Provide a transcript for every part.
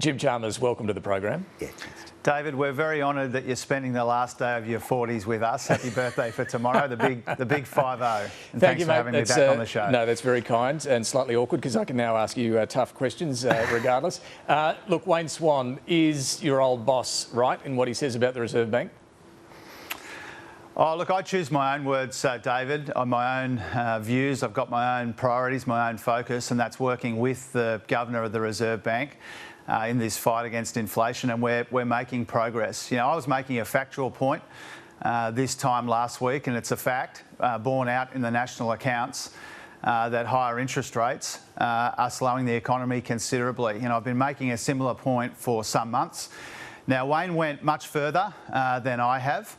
Jim Chalmers, welcome to the program. Yeah. David, we're very honoured that you're spending the last day of your 40s with us. Happy birthday for tomorrow, the big 5-0. And Thank you, for mate. having me back on the show. No, that's very kind and slightly awkward because I can now ask you tough questions regardless. Look, Wayne Swan is your old boss, right, in what he says about the Reserve Bank? Oh, look, I choose my own words, David, on my own views. I've got my own priorities, my own focus, and that's working with the Governor of the Reserve Bank in this fight against inflation, and we're making progress. You know, I was making a factual point this time last week, and it's a fact borne out in the national accounts that higher interest rates are slowing the economy considerably. You know, I've been making a similar point for some months. Now, Wayne went much further than I have.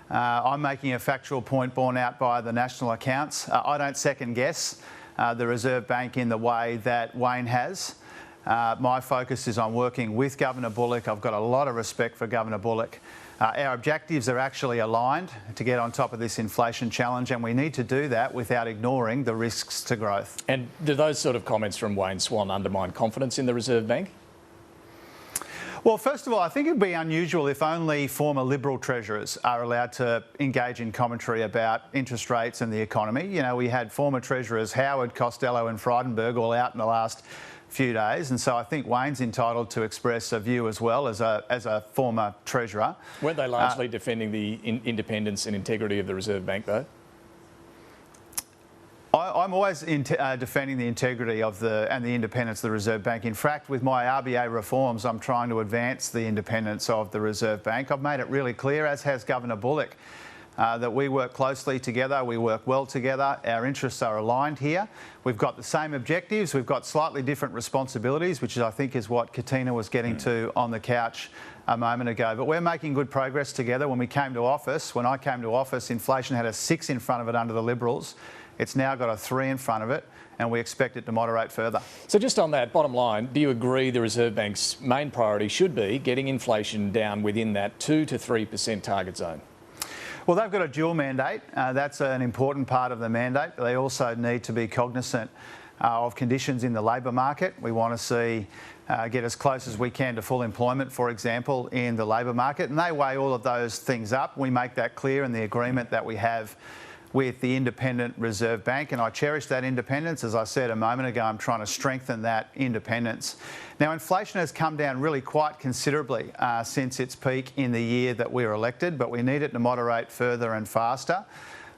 I'm making a factual point borne out by the national accounts. I don't second guess the Reserve Bank in the way that Wayne has. My focus is on working with Governor Bullock. I've got a lot of respect for Governor Bullock. Our objectives are actually aligned to get on top of this inflation challenge, and we need to do that without ignoring the risks to growth. And do those sort of comments from Wayne Swan undermine confidence in the Reserve Bank? Well, first of all, I think it would be unusual if only former Liberal treasurers are allowed to engage in commentary about interest rates and the economy. You know, we had former treasurers Howard, Costello and Frydenberg all out in the last few days, and so I think Wayne's entitled to express a view as well as a former treasurer. Weren't they largely defending the independence and integrity of the Reserve Bank, though? I'm always defending the integrity of and the independence of the Reserve Bank. In fact, with my RBA reforms, I'm trying to advance the independence of the Reserve Bank. I've made it really clear, as has Governor Bullock, that we work closely together, we work well together, our interests are aligned here. We've got the same objectives, we've got slightly different responsibilities, which I think is what Katina was getting to on the couch a moment ago. But we're making good progress together. When I came to office, inflation had a 6 in front of it under the Liberals. It's now got a 3 in front of it, and we expect it to moderate further. So just on that, bottom line, do you agree the Reserve Bank's main priority should be getting inflation down within that 2 to 3% target zone? Well, they've got a dual mandate. That's an important part of the mandate. They also need to be cognisant of conditions in the labour market. We want to see get as close as we can to full employment, for example, in the labour market, and they weigh all of those things up. We make that clear in the agreement that we have with the independent Reserve Bank, and I cherish that independence. As I said a moment ago, I'm trying to strengthen that independence. Now, inflation has come down really quite considerably since its peak in the year that we were elected, but we need it to moderate further and faster.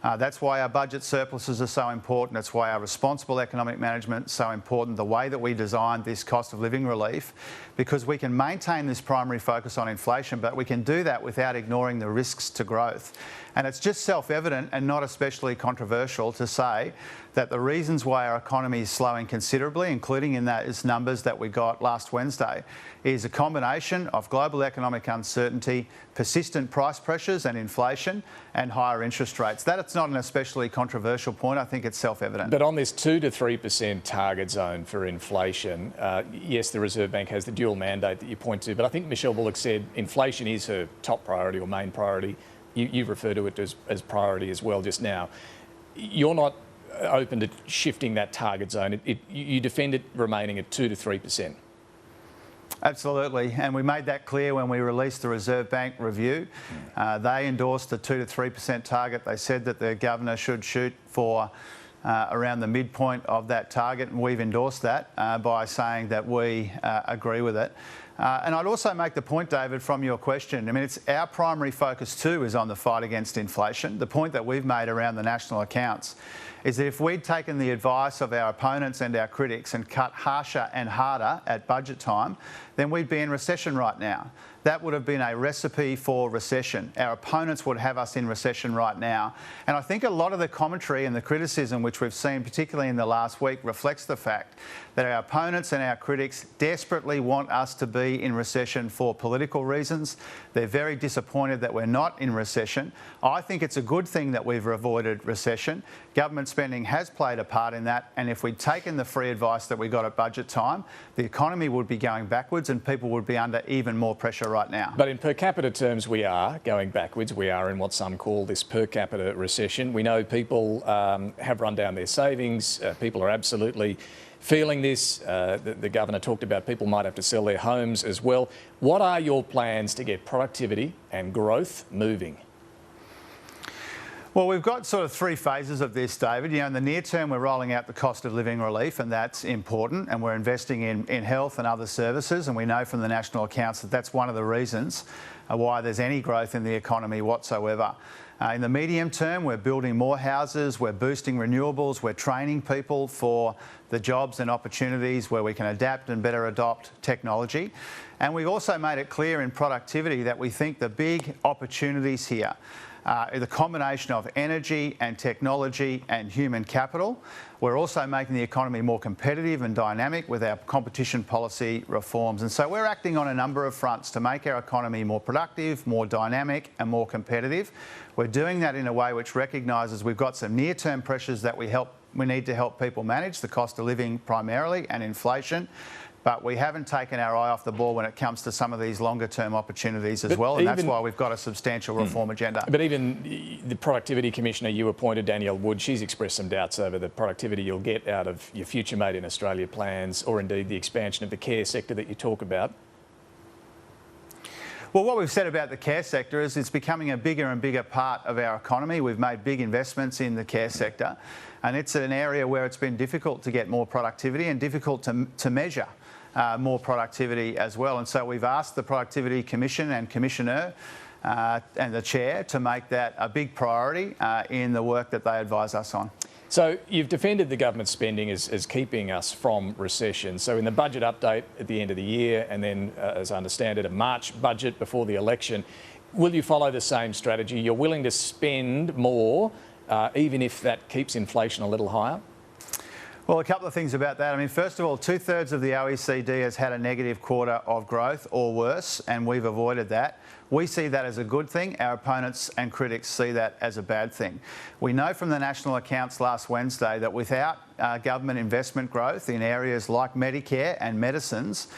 That's why our budget surpluses are so important. It's why our responsible economic management is so important, the way that we designed this cost of living relief, because we can maintain this primary focus on inflation, but we can do that without ignoring the risks to growth. And it's just self-evident and not especially controversial to say that the reasons why our economy is slowing considerably, including in those numbers that we got last Wednesday, is a combination of global economic uncertainty, persistent price pressures and inflation, and higher interest rates. That's not an especially controversial point. I think it's self-evident. But on this 2 to 3% target zone for inflation, yes, the Reserve Bank has the dual mandate that you point to, but I think Michelle Bullock said inflation is her top priority or main priority. You refer to it as priority as well just now. You're not open to shifting that target zone. You defend it remaining at 2 to 3%. Absolutely, and we made that clear when we released the Reserve Bank review. They endorsed the 2 to 3% target. They said that the Governor should shoot for around the midpoint of that target, and we've endorsed that by saying that we agree with it. And I'd also make the point, David, from your question, I mean, it's our primary focus too is on the fight against inflation. The point that we've made around the national accounts is that if we'd taken the advice of our opponents and our critics and cut harsher and harder at budget time, then we'd be in recession right now. That would have been a recipe for recession. Our opponents would have us in recession right now. And I think a lot of the commentary and the criticism which we've seen, particularly in the last week, reflects the fact that our opponents and our critics desperately want us to be in recession for political reasons. They're very disappointed that we're not in recession. I think it's a good thing that we've avoided recession. Government spending has played a part in that, and if we'd taken the free advice that we got at budget time, the economy would be going backwards and people would be under even more pressure right now. But in per capita terms, we are going backwards. We are in what some call this per capita recession. We know people have run down their savings. People are absolutely feeling this. The governor talked about people might have to sell their homes as well. What are your plans to get productivity and growth moving? Well, we've got sort of three phases of this, David. In the near term, we're rolling out the cost of living relief, and that's important, and we're investing in health and other services, and we know from the national accounts that that's one of the reasons why there's any growth in the economy whatsoever. In the medium term, we're building more houses, we're boosting renewables, we're training people for the jobs and opportunities where we can adapt and better adopt technology. And we've also made it clear in productivity that we think the big opportunities here the combination of energy and technology and human capital. We're also making the economy more competitive and dynamic with our competition policy reforms. And so we're acting on a number of fronts to make our economy more productive, more dynamic and more competitive. We're doing that in a way which recognises we've got some near-term pressures that we need to help people manage, the cost of living primarily and inflation. But we haven't taken our eye off the ball when it comes to some of these longer-term opportunities as well, and that's why we've got a substantial reform agenda. But even the Productivity Commissioner you appointed, Danielle Wood, she's expressed some doubts over the productivity you'll get out of your Future Made in Australia plans, or indeed the expansion of the care sector that you talk about. Well, what we've said about the care sector is it's becoming a bigger and bigger part of our economy. We've made big investments in the care sector, and it's an area where it's been difficult to get more productivity and difficult to measure more productivity as well. And so we've asked the Productivity Commission and Commissioner and the Chair to make that a big priority in the work that they advise us on. So you've defended the government spending as keeping us from recession. So in the budget update at the end of the year, and then, as I understand it, a March budget before the election, will you follow the same strategy? You're willing to spend more, even if that keeps inflation a little higher? Well, a couple of things about that. I mean, first of all, 2/3 of the OECD has had a negative quarter of growth or worse, and we've avoided that. We see that as a good thing. Our opponents and critics see that as a bad thing. We know from the national accounts last Wednesday that without government investment growth in areas like Medicare and medicines,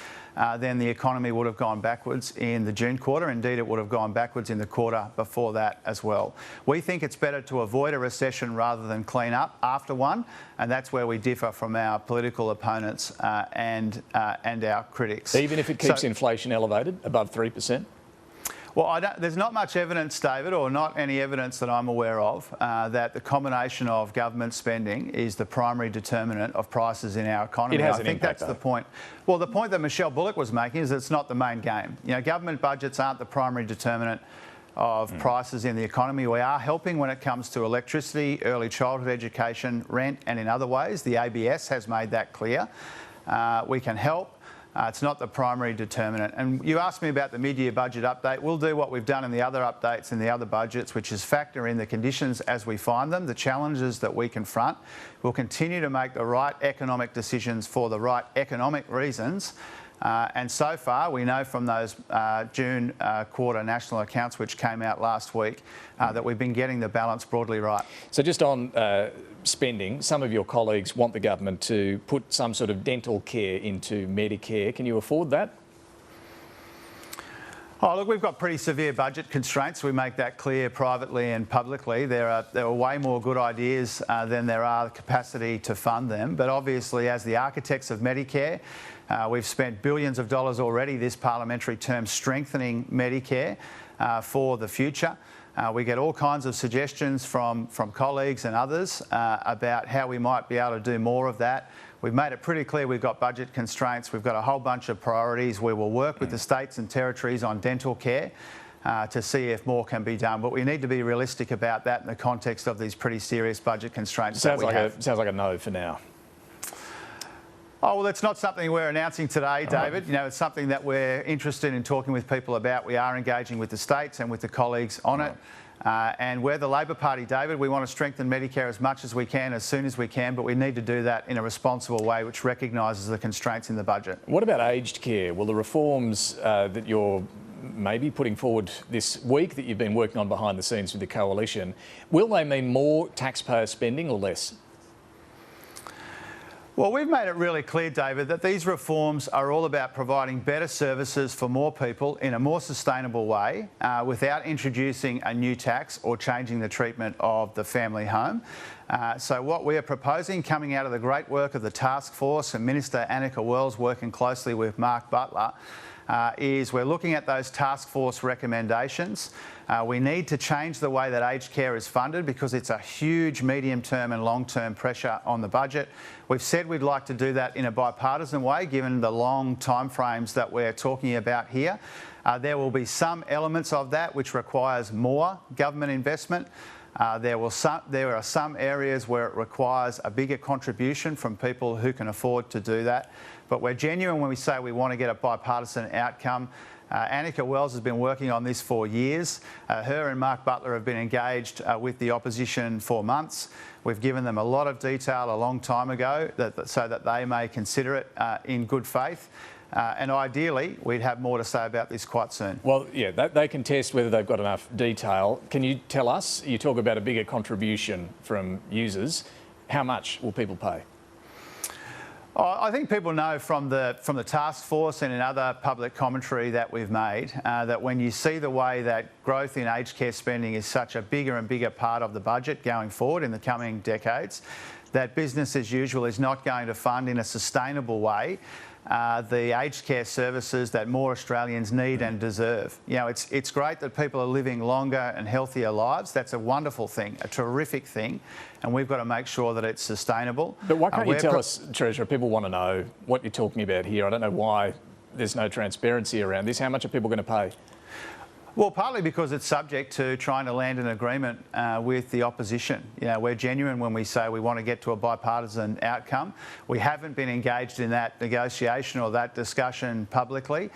then the economy would have gone backwards in the June quarter. Indeed, it would have gone backwards in the quarter before that as well. We think it's better to avoid a recession rather than clean up after one, and that's where we differ from our political opponents and our critics. Even if it keeps inflation elevated, above 3%? Well, there's not much evidence, David, or not any evidence that I'm aware of, that the combination of government spending is the primary determinant of prices in our economy. It has I think impact, that's the point. Well, the point that Michelle Bullock was making is it's not the main game. Government budgets aren't the primary determinant of prices in the economy. We are helping when it comes to electricity, early childhood education, rent, and in other ways. The ABS has made that clear. We can help. It's not the primary determinant. And you asked me about the mid-year budget update. We'll do what we've done in the other updates and the other budgets, which is factor in the conditions as we find them, the challenges that we confront. We'll continue to make the right economic decisions for the right economic reasons. And so far, we know from those June quarter national accounts, which came out last week, that we've been getting the balance broadly right. So just on spending, some of your colleagues want the government to put some sort of dental care into Medicare. Can you afford that? Oh, look, we've got pretty severe budget constraints. We make that clear privately and publicly. There are way more good ideas than there are capacity to fund them. But obviously, as the architects of Medicare, we've spent billions of dollars already this parliamentary term strengthening Medicare for the future. We get all kinds of suggestions from colleagues and others about how we might be able to do more of that. We've made it pretty clear we've got budget constraints. We've got a whole bunch of priorities. We will work with the states and territories on dental care to see if more can be done. But we need to be realistic about that in the context of these pretty serious budget constraints that we have. Sounds like a no for now. Oh, well, it's not something we're announcing today, David. It's something that we're interested in talking with people about. We are engaging with the states and with the colleagues on it. And we're the Labor Party, David. We want to strengthen Medicare as much as we can, as soon as we can, but we need to do that in a responsible way which recognises the constraints in the budget. What about aged care? Will the reforms that you're maybe putting forward this week that you've been working on behind the scenes with the coalition, will they mean more taxpayer spending or less? Well, we've made it really clear, David, that these reforms are all about providing better services for more people in a more sustainable way without introducing a new tax or changing the treatment of the family home. So what we are proposing, coming out of the great work of the task force and Minister Annika Wells working closely with Mark Butler, is we're looking at those task force recommendations. We need to change the way that aged care is funded because it's a huge medium-term and long-term pressure on the budget. We've said we'd like to do that in a bipartisan way, given the long timeframes that we're talking about here. There will be some elements of that which requires more government investment. There are some areas where it requires a bigger contribution from people who can afford to do that. But we're genuine when we say we want to get a bipartisan outcome. Annika Wells has been working on this for years. Her and Mark Butler have been engaged with the opposition for months. We've given them a lot of detail a long time ago so that they may consider it in good faith. And ideally, we'd have more to say about this quite soon. Well, yeah, they can test whether they've got enough detail. Can you tell us, you talk about a bigger contribution from users, how much will people pay? I think people know from the task force and in other public commentary that we've made that when you see the way that growth in aged care spending is such a bigger and bigger part of the budget going forward in the coming decades, that business as usual is not going to fund in a sustainable way the aged care services that more Australians need and deserve. You know, it's great that people are living longer and healthier lives. That's a wonderful thing, a terrific thing, and we've got to make sure that it's sustainable. But why can't you tell us, Treasurer, people want to know what you're talking about here. I don't know why there's no transparency around this. How much are people going to pay? Well, partly because it's subject to trying to land an agreement with the opposition. You know, we're genuine when we say we want to get to a bipartisan outcome. We haven't been engaged in that negotiation or that discussion publicly.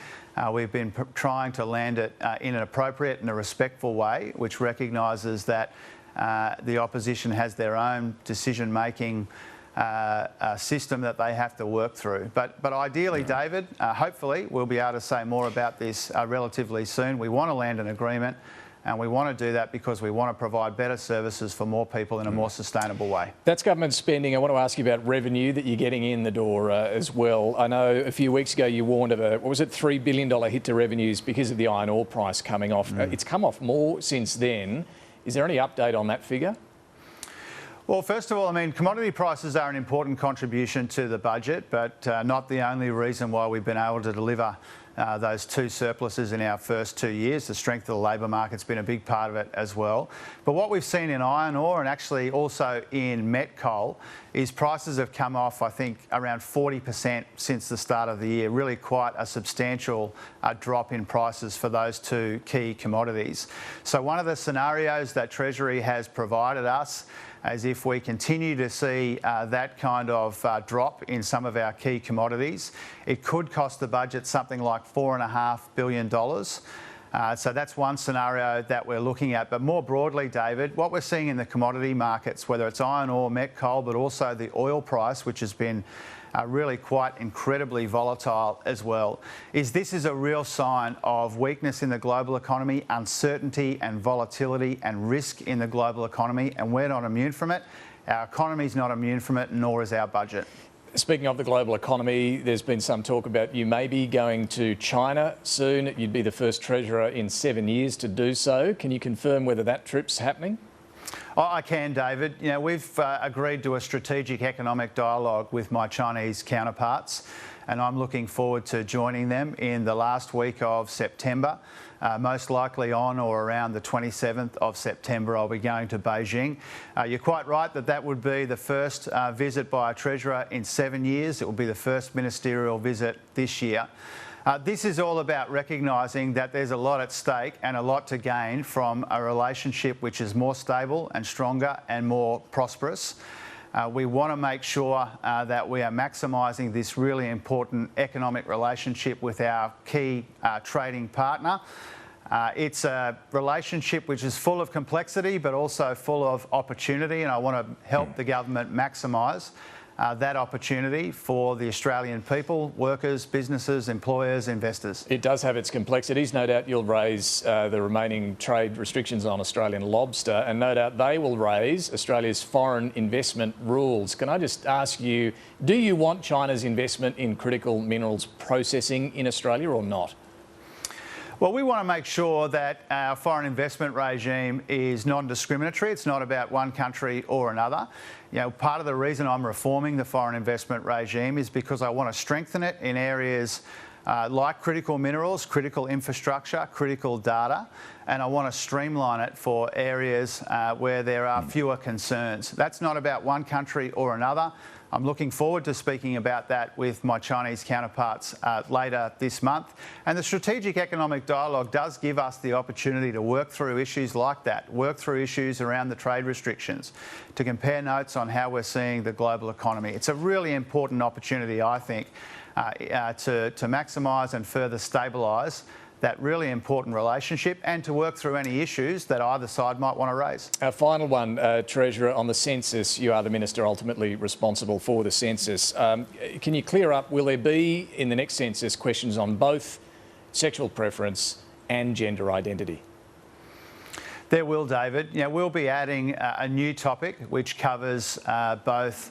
We've been trying to land it in an appropriate and a respectful way, which recognises that the opposition has their own decision-making system that they have to work through. But ideally, David, hopefully we'll be able to say more about this relatively soon. We want to land an agreement, and we want to do that because we want to provide better services for more people in a more sustainable way. That's government spending. I want to ask you about revenue that you're getting in the door as well. I know a few weeks ago you warned of a, $3 billion hit to revenues because of the iron ore price coming off. It's come off more since then. Is there any update on that figure? Well, first of all, I mean, commodity prices are an important contribution to the budget, but not the only reason why we've been able to deliver those two surpluses in our first 2 years. The strength of the labour market's been a big part of it as well. But what we've seen in iron ore and actually also in met coal is prices have come off, I think, around 40% since the start of the year. Really quite a substantial drop in prices for those two key commodities. So one of the scenarios that Treasury has provided us as if we continue to see that kind of drop in some of our key commodities, it could cost the budget something like $4.5 billion. So that's one scenario that we're looking at. But more broadly, David, what we're seeing in the commodity markets, whether it's iron ore, met coal, but also the oil price, which has been really quite incredibly volatile as well, is this is a real sign of weakness in the global economy, uncertainty and volatility and risk in the global economy, and we're not immune from it. Our economy's not immune from it, nor is our budget. Speaking of the global economy, there's been some talk about you may be going to China soon. You'd be the first Treasurer in 7 years to do so. Can you confirm whether that trip's happening? I can, David. You know, we've agreed to a strategic economic dialogue with my Chinese counterparts, and I'm looking forward to joining them in the last week of September. Most likely on or around the 27th of September, I'll be going to Beijing. You're quite right that that would be the first visit by a Treasurer in 7 years. It will be the first ministerial visit this year. This is all about recognising that there's a lot at stake and a lot to gain from a relationship which is more stable and stronger and more prosperous. We want to make sure that we are maximising this really important economic relationship with our key trading partner. It's a relationship which is full of complexity but also full of opportunity, and I want to help the government maximise that opportunity for the Australian people, workers, businesses, employers, investors. It does have its complexities. No doubt you'll raise the remaining trade restrictions on Australian lobster, and no doubt they will raise Australia's foreign investment rules. Can I just ask you, do you want China's investment in critical minerals processing in Australia or not? Well, we want to make sure that our foreign investment regime is non-discriminatory. It's not about one country or another. You know, part of the reason I'm reforming the foreign investment regime is because I want to strengthen it in areas like critical minerals, critical infrastructure, critical data, and I want to streamline it for areas where there are fewer concerns. That's not about one country or another. I'm looking forward to speaking about that with my Chinese counterparts later this month. And the Strategic Economic Dialogue does give us the opportunity to work through issues like that, work through issues around the trade restrictions, to compare notes on how we're seeing the global economy. It's a really important opportunity, I think, to maximise and further stabilise that really important relationship and to work through any issues that either side might want to raise. Our final one, Treasurer, on the census. You are the Minister ultimately responsible for the census. Can you clear up, will there be in the next census questions on both sexual preference and gender identity? There will, David. You know, we'll be adding a new topic which covers both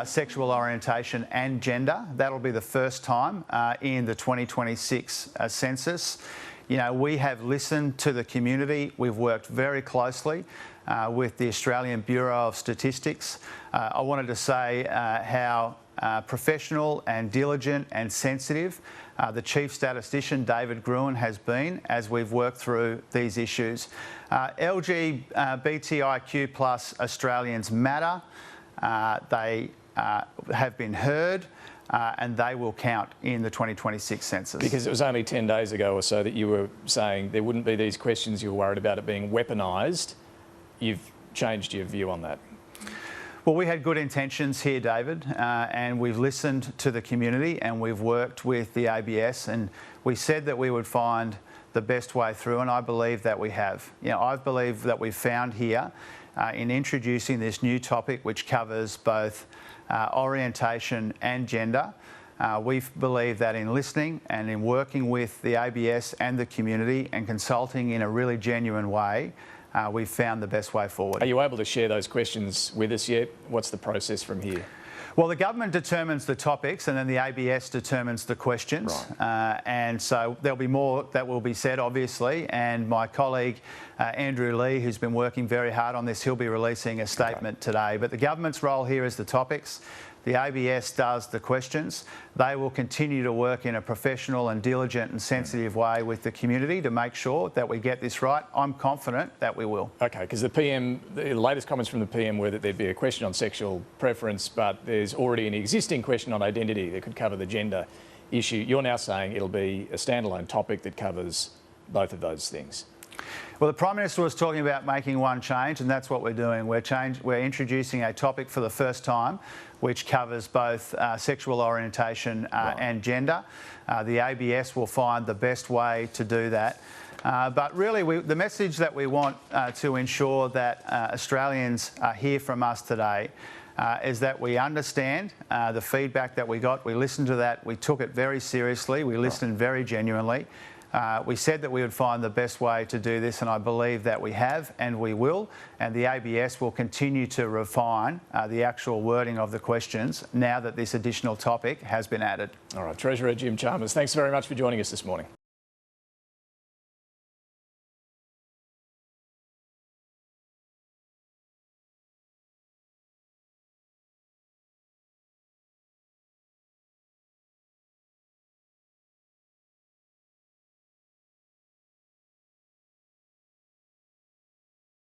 sexual orientation and gender. That'll be the first time in the 2026 census. You know, we have listened to the community. We've worked very closely with the Australian Bureau of Statistics. I wanted to say how professional and diligent and sensitive the Chief Statistician, David Gruen, has been as we've worked through these issues. LGBTIQ plus Australians matter. They have been heard and they will count in the 2026 census. Because it was only 10 days ago or so that you were saying there wouldn't be these questions, you were worried about it being weaponised. You've changed your view on that. Well, we had good intentions here, David, and we've listened to the community and we've worked with the ABS, and we said that we would find the best way through, and I believe that we have. You know, I believe that we've found here in introducing this new topic which covers both orientation and gender. We believe that in listening and in working with the ABS and the community and consulting in a really genuine way, we've found the best way forward. Are you able to share those questions with us yet? What's the process from here? Well, the government determines the topics and then the ABS determines the questions. Right. And so there'll be more that will be said, obviously, and my colleague Andrew Lee, who's been working very hard on this, he'll be releasing a statement today. But the government's role here is the topics. The ABS does the questions. They will continue to work in a professional and diligent and sensitive way with the community to make sure that we get this right. I'm confident that we will. Okay, because the latest comments from the PM were that there'd be a question on sexual preference, but there's already an existing question on identity that could cover the gender issue. You're now saying it'll be a standalone topic that covers both of those things. Well, the Prime Minister was talking about making one change, and that's what we're doing. We're introducing a topic for the first time which covers both sexual orientation and gender. The ABS will find the best way to do that. But really, the message that we want to ensure that Australians hear from us today is that we understand the feedback that we got. We listened to that. We took it very seriously. We listened very genuinely. We said that we would find the best way to do this, and I believe that we have and we will. And the ABS will continue to refine the actual wording of the questions now that this additional topic has been added. All right, Treasurer Jim Chalmers, thanks very much for joining us this morning.